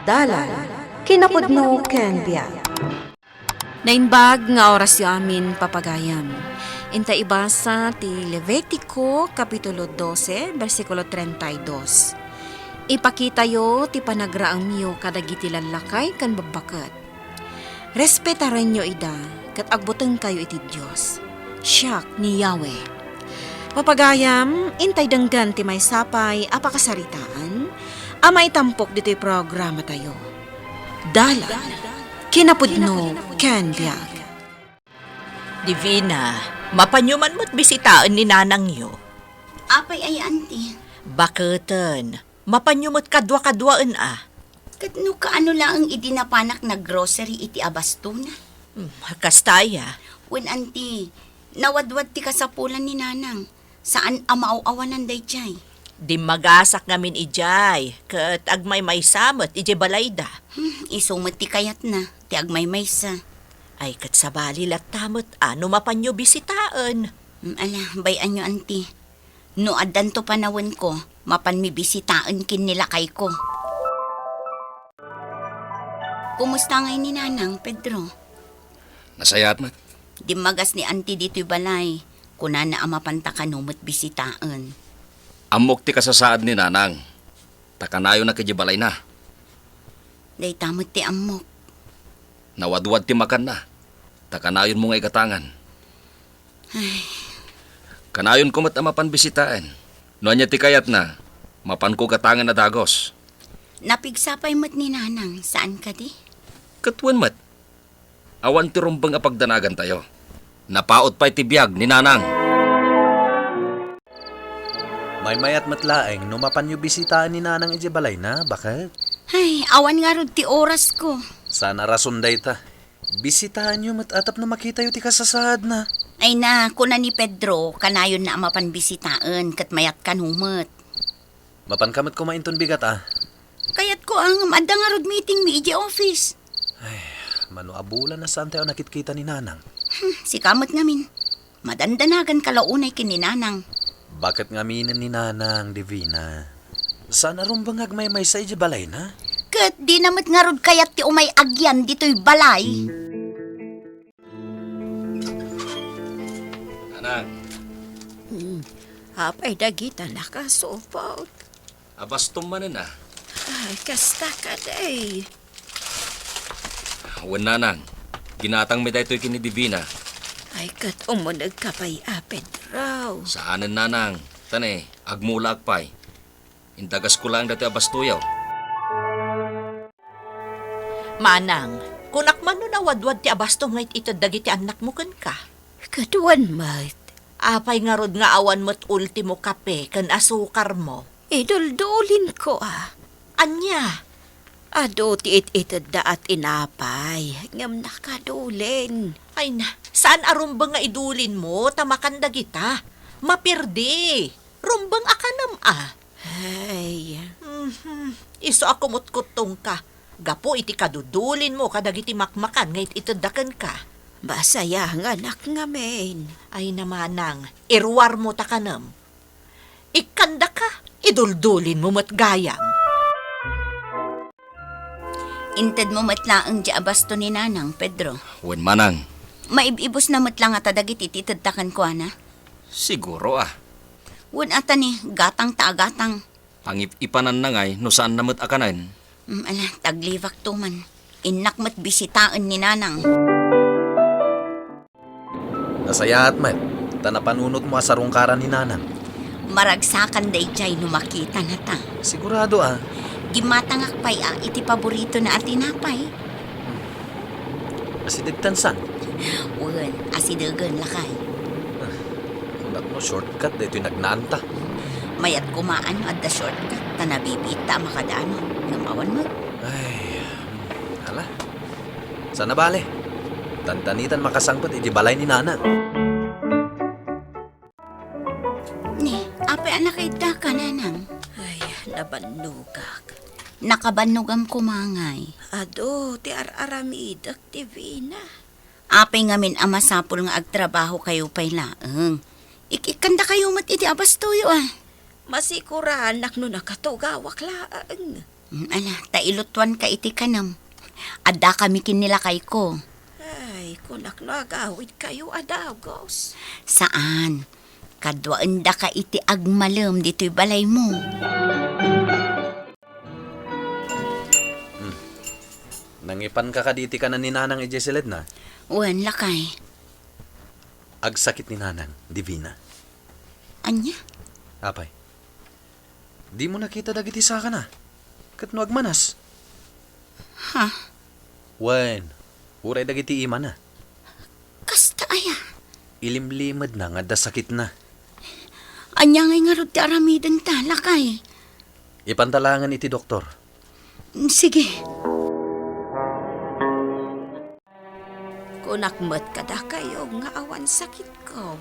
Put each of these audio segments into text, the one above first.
Dalan, kinapudno ken biag. Nainbag nga oras yu amin papagayam. Inta ibasa ti Levitico Kapitulo 12, versikulo 32. Ipakita yo ti panagraang miyo kadagiti lalakay kan babakat. Respetaran nyo ida, kat agbuteng kayo iti Diyos. Siyak ni Yahweh. Papagayam, intay danggan ti may sapay apakasaritaan, amay tampok dito'y programa tayo. Dalan, kinapudno, ken biag. Divina, mapanyuman mo't bisitaan ni nanang yo. Apay ay auntie. Baketen, mapanyumot kadwa-kadwaan Katno kaano lang ang idinapanak na grocery iti abastuna. Kastaya, Wen auntie, nawadwad ti kasapulan ni nanang. Saan amaaw-awanan day jay? di magasak ngamin ijay, kat agmay may samot ijay balayda. Isumot ti kayat na, ti agmay maysa. Ay kat sabali tamot ano mapanyo bisitaan. Ala, bayan nyo auntie. No adan to panawin ko, mapan mi bisitaan kin nilakay ko. Kumusta ngay ni nanang, Pedro? Nasayat mat. Di magas ni auntie dito'y balay. Kuna na amapanta kanumot bisitaan. Amok ti kasasaad ni nanang. Takanayo na kajibalay na. Day tamot ti amok. Nawadwad ti makan na. Takanayon mo nga ikatangan. Kanayon ko mat amapan bisitaan. Noan niya ti kayat na, mapan ko katangan na dagos. Napigsapay mo't ni nanang, saan ka di? Katwan mat. Awan ti rumbang apagdanagan tayo. Napaot pa'y ti biyag ni nanang. May mayat matlaeng numapan nyo bisitaan ni nanang ijibalay na, bakit? Ay, awan nga rod ti oras ko. Sana rason day ta. Bisitahan nyo matatap na makita yung ti kasasahad na. Ay na, kuna ni Pedro, kanayon na amapan bisitaan, kat mayat kanumot. Mapan kamot kumainton bigat Kayat ko ang madda nga rod meeting mi iji office. Mano abulan na saan tayo nakitkita ni nanang. Si kamot ngamin, madandanagan kalaunay kin ni nanang. Bakit nga minin ni nanang, Divina? Sana rumbang agmay-may sa ijibalay na? Kat di namat nga rod kayat ti umay agyan dito'y balay. Nanang, Apay dagita nakasupot. abastom manin na. Ay, kasta ka day. Wan nanang, ginatang may daytoy kini Divina. Ay, kat umunag ka pa'y apid raw. Saanan nanang, tane, agmula agpay. Indagas ko lang dati abastuyaw. Manang, kunak man no nawadwad ti abasto ngayt ito dagiti anak mo kan ka. Katuan, mate. Apay nga rod nga awan mo't ultimo kape kan asukar mo. Idol-dolin ko Anya, Ado ti it-itad da at inapay. Ngam nakadulin. ay na, saan arumbang nga idulin mo, tamakan dagita. Mapirdi, rumbang akanam Ay, Iso ako mutkutong ka. Gapo iti kadudulin mo kadagiti makmakan ngayt itadakan ka. basaya ang anak ngamin. Ay namanang, irwar mo takanam. Ikanda ka, iduldulin mo matgayam. Inted mo matlaang di abasto ni nanang, Pedro. Wan manang, Maibibos na matlang at adagit ititadakan ko, ana. siguro Wen ata ni, gatang ta gatang. Ipanan na ngay, no saan namot akanan. Ala, taglivak to man. Inak mat bisitaan ni nanang. Nasayaat man. Tanapanunot mo asarungkaran ni nanang. Maragsakan day jay no makita na ta. Sigurado Gimatangak pa'y iti paborito na atinapay. Asidagtan san. Wen, asidagan lakay. Kunat mo shortcut dito yung nagnanta. Mayat kumaan at the shortcut, tanabibita makadano. Ngamawan mo. Ay, hala. Sana bale. Tantanitan makasangpat ijibalay ni nanang. Ni, apay anak ita ka nanang. Ay, nabanugak. Nakabanugam kumangay. Ado, ti ar-aramidak, Divina. Apay ngamin amasapol nga agtrabaho kayo pa'y laeng. Ikikanda kayo mat iti abastuyo Masikurahan nak no nakatugawak laang. Ala, tailutwan ka iti kanam. Adda kami kinilakay ko. Ay, kunak nagawid kayo adagos. Saan? Kadwaan da ka iti agmalem dito'y balay mo. Nangipan ka kaditi ka na ni Nanang Ijeseled na. Wan lakay. Agsakit ni Nanang, Divina. Anya? Apay. Di mo nakita dagiti sa ka na. Kat no agmanas. Ha? Wen, uray dagiti ima na. Kasta aya. Ilimlimad na nga da sakit na. Anya ngay nga rod ti aramiden ta, lakay. Ipantalangan iti doktor. Sige. Kunakmat kada kayo nga awan sakit ko.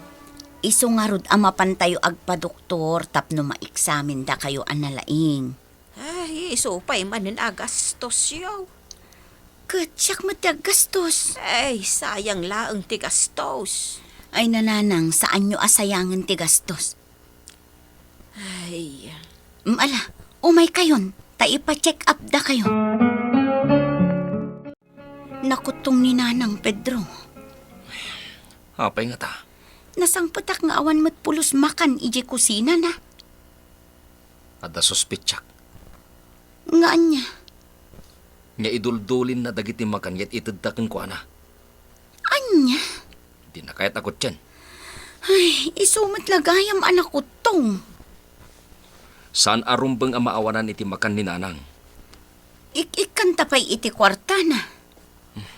Iso nga rod amapan tayo agpa-doktor tapno maiksamin da kayo analaing. Ay, isupay manin agastos yaw. Katsyak matiagastos. Ay, sayang laang tigastos. Ay nananang, saan nyo asayangan ti gastos? Ay, Ala, umay kayon. Ta ipa-check up da kayo. Nakutong ni Nanang Pedro. Apay nga ta. Nasang patak nga awan mat pulos makan iji kusina na. Ada suspitsak. Nga anya. Nga iduldulin na dagiti makan yat itadtakin ko ana. Anya? Di na kahit akot yan. Ay, isumat lagayam anak ko tong. Saan arumbang ang maawanan iti makan ni Nanang? Ikan tapay iti kwarta na.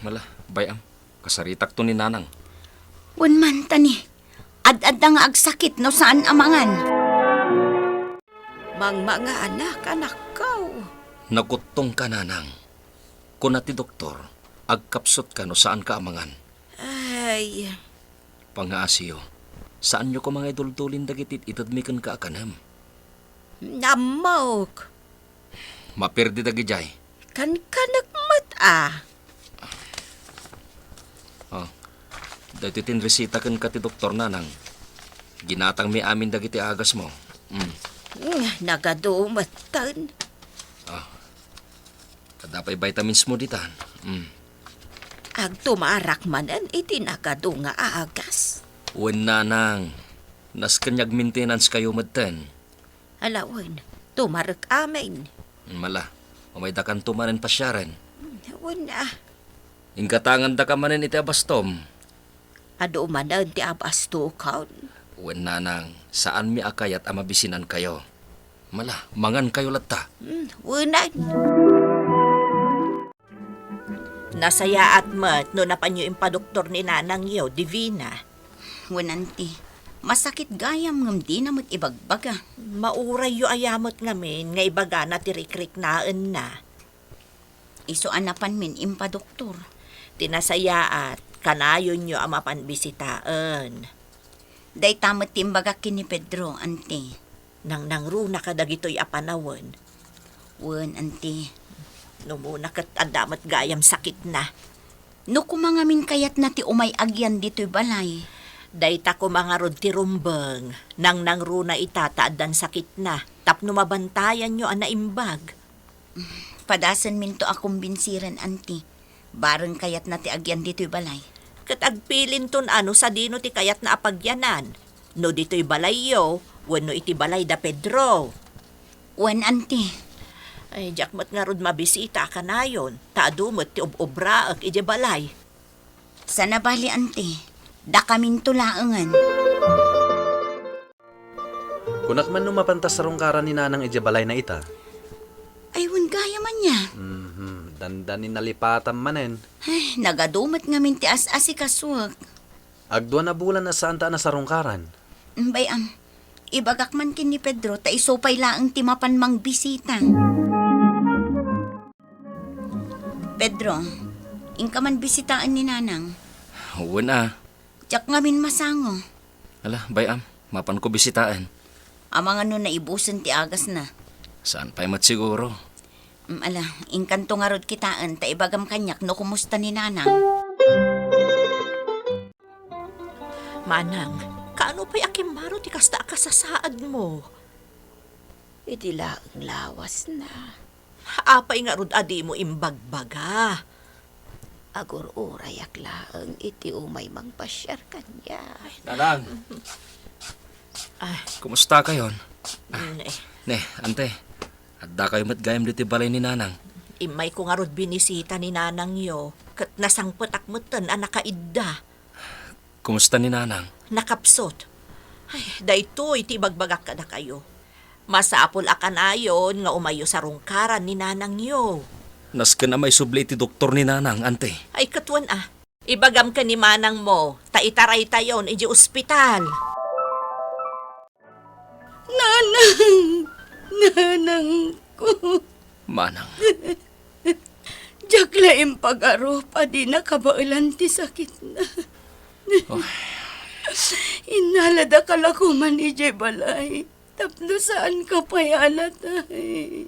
Mala, bayam. Kasaritak to ni Nanang. Wan man tani. Ad-ad na nga agsakit no saan amangan. mga anak ko. Nakutong ka, Nanang. Kung ti doktor, agkapsot ka no saan ka amangan. Ay, Pangaasiyo, saan nyo ko mga idultulin dagitit itadmikan ka akanam? namok. Mapirdi dagijay. Kan kanagmat ah. Dahito tinresita kan ka ti doktor, Nanang. Ginatang mi amin dagiti agas mo. Nagadumatan. Kadapay vitamins mo ditan. Ag tumarak manan iti nagado nga agas. Wen, Nanang. Nas kanyag maintenance kayo madten. Alawan, tumarak amin. Mala, umaydakan tumanen pasyaran. Wala. Ingkatangan da ka manen iti abastom. Ado manan ti abasto kaun. Wen, Nanang, saan mi akayat amabisinan kayo? Mala, mangan kayo latta. Wunan. Nasaya at mat no napanyo impadoktor ni Nanang yaw, Divina. Wananti. Masakit gayam ngam di na ibagbaga. Mauray yu ayamot ngamin nga ibaga na tirikrik naan na. Iso anapan min impa doktor. Tinasaya at kanayon yu amapan bisitaan. Day tamat timbaga kini Pedro, anti. Nang nangruna ka dagito'y apanawan. Wan, anti. Numuna kat adamat gayam sakit na. No kumangamin kayat na ti umay agyan dito'y balay. Dayta ko mga rod ti rumbeng. Nang nangruna itataadan sakit na. Tapno mabantayan nyo ana imbag. Padasan min to akong binsiran, anti. Bareng kayat na ti agyan dito'y balay. Kat agpilin ton ano sa dino ti kayat na apagyanan. No dito'y balay yo, wano iti balay da Pedro. Wan, anti. Ay, jakmat nga rod mabisita ka na yon. Taadumot ti ob-obra ag iti balay. Sana bali, anti. Da kaming tulaangan. Kunak man numapantas sa rungkaran ni Nanang Ijebalay na ita. Ay, wan gaya man niya. Dandanin nalipatan manen. Ay, nagadumat nga min ti as-asi kaswag. Agdua na bulan na saan ta na sa rungkaran. Bayam, ibagak man kin ni Pedro, ta isopay laang timapan mang bisita. Pedro, ingka man bisitaan ni Nanang. Wen Tiyak nga min masango. Ala, bayam. Mapan ko bisitaan. Amang ano na ibusan ti agas na. Saan pa'y matsiguro? Ala, ingkanto nga rod kitaan, ta ibagam kanyak no kumusta ni Nanang. Manang, kaano pa'y akimaro ti kasta ka sa saad mo? Iti laang lawas na. Apay nga rod adi mo imbagbaga. Agur urayak laeng iti umay mangpasyar kanya. Nanang, Ay, kumusta kayon? eh, Ne, ante. Adda kayo matgayam dito balay ni Nanang. imay ko nga rod binisita ni nanang yo. Kat nasangpatak mo tan, nakaidda. Kumusta ni Nanang? Nakapsot. Ay, dayto iti bagbagak kada kayo. Masapol akan ayon nga umayo sa rungkaran ni nanang yo. Nasken na may subli ti doktor ni Nanang, ante. Ay katwan ibagam ka ni manang mo, taitaray tayon iji ospital. Nanang ko. Manang, Jaglaim pag-aro pa di nakabailan ti sakit na. Inalada kalakuman ni Jay Balay. Tapno saan ka payalat ay.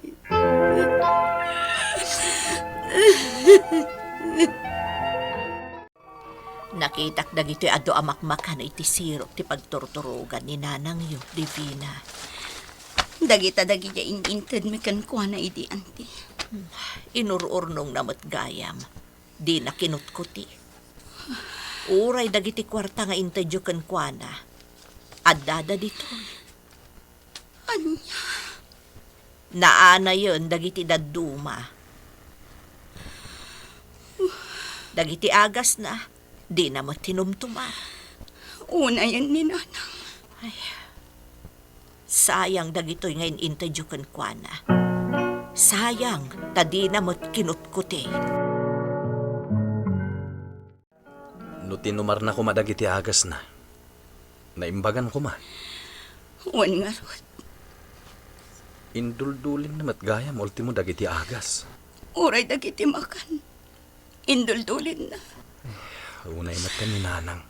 Nakitak dagito'y ado amakmakan iti sirok ti pagturturugan ni nanang yo, Divina. Dagita-dagita ininted mi kan kuha na idi anti. Inururnong namat gayam. Di na kinutkuti. Uray dagiti kwarta nga intedyo kan kuana. Addada dito. Anya? Naana yun dagiti daduma. Dagiti agas na. Di na matinumtuma. Una yan ni nanang. Sayang dagito'y ngayon intedyo kan kuana. Sayang, tadi na mo't kinutkuti. No tinumar na ko madagiti agas na. Naimbagan ko man. Wan nga rod. Induldulin na matgayam ultimo dagiti agas. Uray dagiti makan. Induldulin na. Unay mat ka ni Nanang.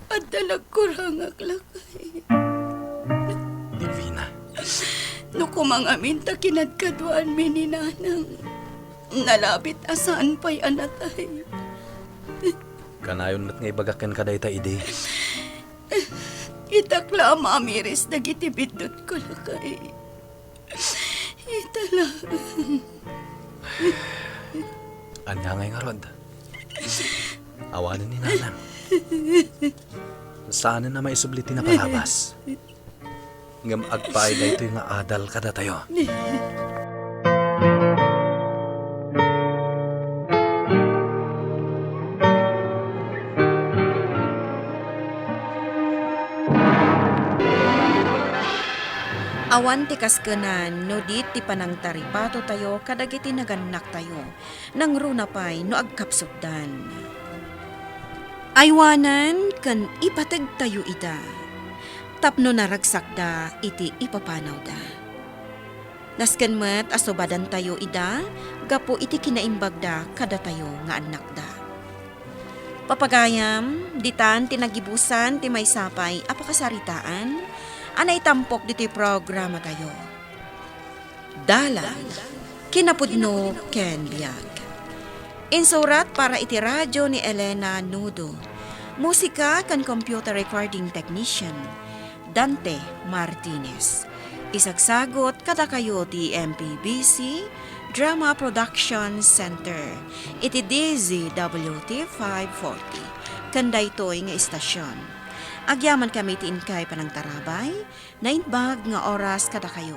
At dalag kurangak lakay. Divina. No kumangamin ta kinadkaduan mi ni nanang. Nalabit asaan pa'y anatay. Kanayon mat nga ibagakan kadayta ide. Itakla mamiris dagiti bidot ko lakay. Itala. Anya ngay nga rod. Awanan ni Nanang. Saan na may subliti na palabas? Ngam agpaay na ito yung adal kada tayo. Awan ti kaskanan, no dit ti panangtaripato tayo, kadagiti naganak tayo, nang runapay no agkapsugdan. Aywanan, kan ipatag tayo ida, tapno naragsakda, iti ipapanaw da. Nasken met asubadan tayo ida, gapo iti kinaimbagda, kada tayo nga anak da. Papagayam, ditan tinagibusan, ti may sapay, apakasaritaan, anay tampok diti programa tayo. Dala, kinapudno ken biag. Insurat para iti radyo ni Elena Nudo. Musika kan computer recording technician, Dante Martinez. Isagsagot kada kayo ti MPBC Drama Production Center. Iti DZWT 540. Kanday toy nga istasyon. Agyaman kami ti inkay panang tarabay, na inbag nga oras kada kayo